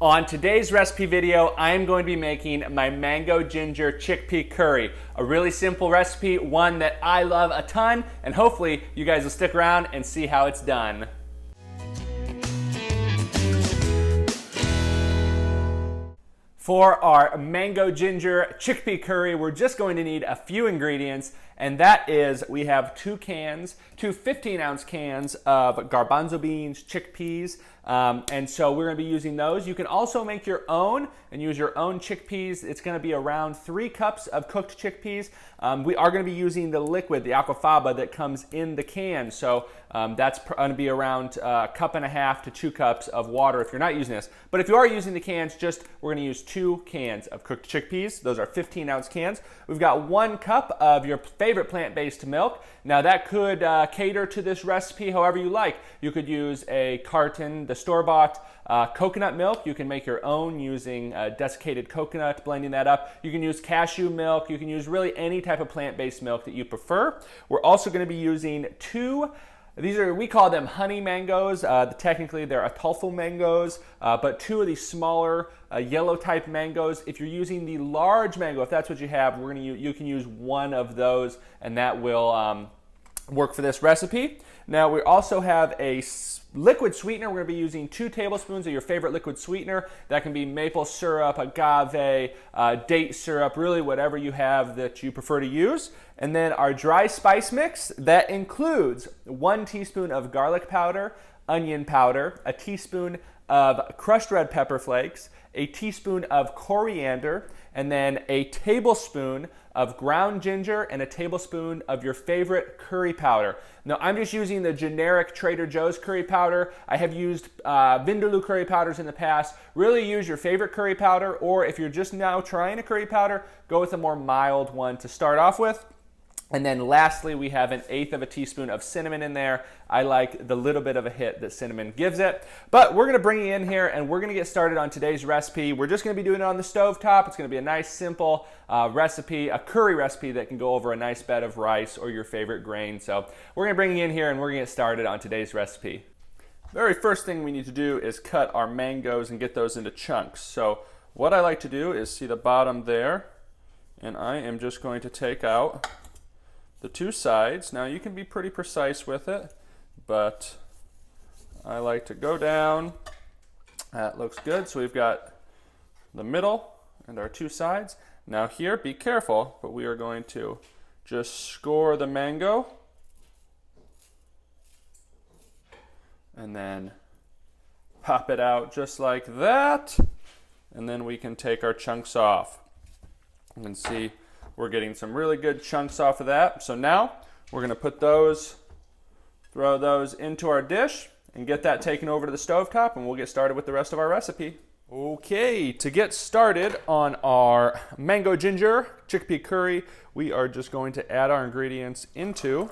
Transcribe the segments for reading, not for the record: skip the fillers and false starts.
On today's recipe video, I am going to be making my mango ginger chickpea curry. A really simple recipe, one that I love a ton, and hopefully you guys will stick around and see how it's done. For our mango ginger chickpea curry, we're just going to need a few ingredients, and that is we have two 15-ounce cans of garbanzo beans, chickpeas, and so we're going to be using those. You can also make your own and use your own chickpeas. It's going to be around 3 cups of cooked chickpeas. We are going to be using the liquid, the aquafaba that comes in the can, so that's going to be around a cup and a half to 2 cups of water if you're not using this. But if you are using the cans, we're going to use 2 cans of cooked chickpeas. Those are 15-ounce cans. We've got 1 cup of your favorite plant-based milk. Now that could cater to this recipe however you like. You could use a carton, the store-bought coconut milk. You can make your own using desiccated coconut, blending that up. You can use cashew milk. You can use really any type of plant-based milk that you prefer. We're also going to be using 2. We call them honey mangoes. Technically, they're Atulfo mangoes, but 2 of these smaller yellow type mangoes. If you're using the large mango, if that's what you have, you can use 1 of those, and that will work for this recipe. Now, we also have a liquid sweetener. We're going to be using 2 tablespoons of your favorite liquid sweetener. That can be maple syrup, agave, date syrup, really whatever you have that you prefer to use. And then our dry spice mix, that includes 1 teaspoon of garlic powder, onion powder, a teaspoon of crushed red pepper flakes, a teaspoon of coriander, and then a tablespoon of ground ginger and a tablespoon of your favorite curry powder. Now I'm just using the generic Trader Joe's curry powder. I have used Vindaloo curry powders in the past. Really use your favorite curry powder, or if you're just now trying a curry powder, go with a more mild one to start off with. And then lastly, we have 1/8 of a teaspoon of cinnamon in there. I like the little bit of a hit that cinnamon gives it. But we're going to bring you in here and we're going to get started on today's recipe. We're just going to be doing it on the stove top. It's going to be a nice simple recipe, a curry recipe that can go over a nice bed of rice or your favorite grain. So we're going to bring you in here and we're going to get started on today's recipe. Very first thing we need to do is cut our mangoes and get those into chunks. So what I like to do is see the bottom there, and I am just going to take out the 2 sides. Now you can be pretty precise with it, but I like to go down. That looks good. So we've got the middle and our 2 sides. Now here, be careful, but we are going to just score the mango and then pop it out just like that, and then we can take our chunks off. You can see we're getting some really good chunks off of that. So now we're going to throw those into our dish and get that taken over to the stovetop, and we'll get started with the rest of our recipe. Okay, to get started on our mango ginger chickpea curry, we are just going to add our ingredients into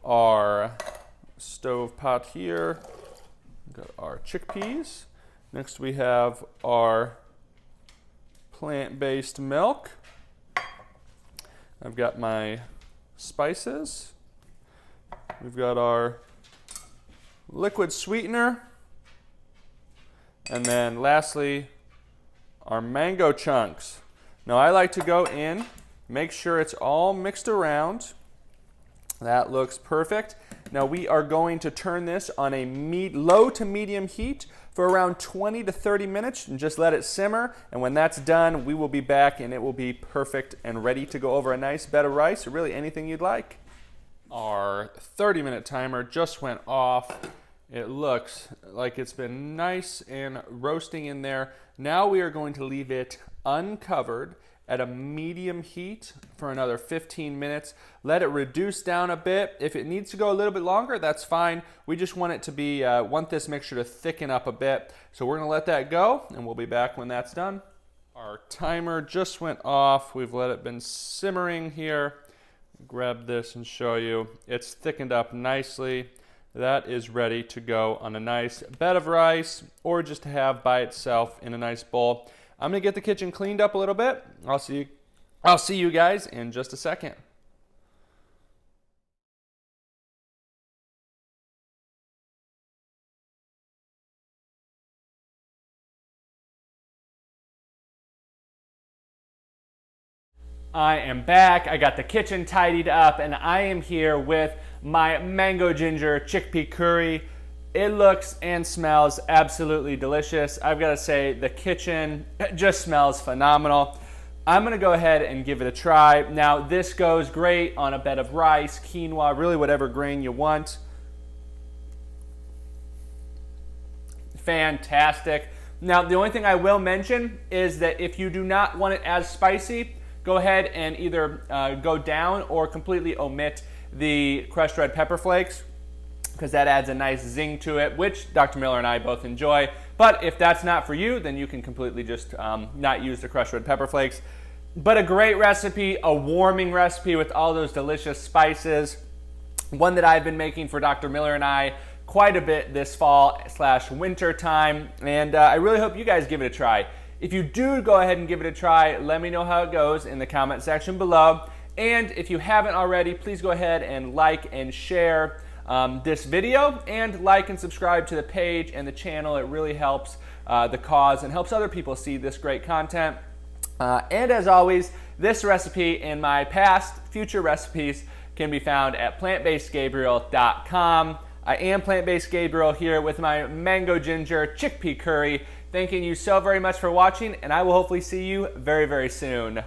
our stove pot here. We've got our chickpeas. Next we have our plant-based milk. I've got my spices. We've got our liquid sweetener. And then lastly, our mango chunks. Now I like to go in, make sure it's all mixed around. That looks perfect. Now we are going to turn this on a low to medium heat for around 20 to 30 minutes and just let it simmer. And when that's done, we will be back and it will be perfect and ready to go over a nice bed of rice, or really anything you'd like. Our 30-minute timer just went off. It looks like it's been nice and roasting in there. Now we are going to leave it uncovered at a medium heat for another 15 minutes. Let it reduce down a bit. If it needs to go a little bit longer, that's fine. We just want it to be, want this mixture to thicken up a bit. So we're gonna let that go and we'll be back when that's done. Our timer just went off. We've let it been simmering here. Grab this and show you. It's thickened up nicely. That is ready to go on a nice bed of rice, or just to have by itself in a nice bowl. I'm going to get the kitchen cleaned up a little bit. I'll see you guys in just a second. I am back. I got the kitchen tidied up and I am here with my mango ginger chickpea curry. It looks and smells absolutely delicious. I've got to say the kitchen just smells phenomenal. I'm going to go ahead and give it a try. Now this goes great on a bed of rice, quinoa, really whatever grain you want. Fantastic. Now the only thing I will mention is that if you do not want it as spicy, go ahead and either go down or completely omit the crushed red pepper flakes, because that adds a nice zing to it, which Dr. Miller and I both enjoy. But if that's not for you, then you can completely just not use the crushed red pepper flakes. But a great recipe, a warming recipe with all those delicious spices. One that I've been making for Dr. Miller and I quite a bit this fall/winter time, and I really hope you guys give it a try. If you do go ahead and give it a try, let me know how it goes in the comment section below. And if you haven't already, please go ahead and like and share this video, and like and subscribe to the page and the channel. It really helps the cause and helps other people see this great content. And as always, this recipe and my past future recipes can be found at plantbasedgabriel.com. I am Plant-Based Gabriel here with my mango ginger chickpea curry. Thanking you so very much for watching, and I will hopefully see you very, very soon.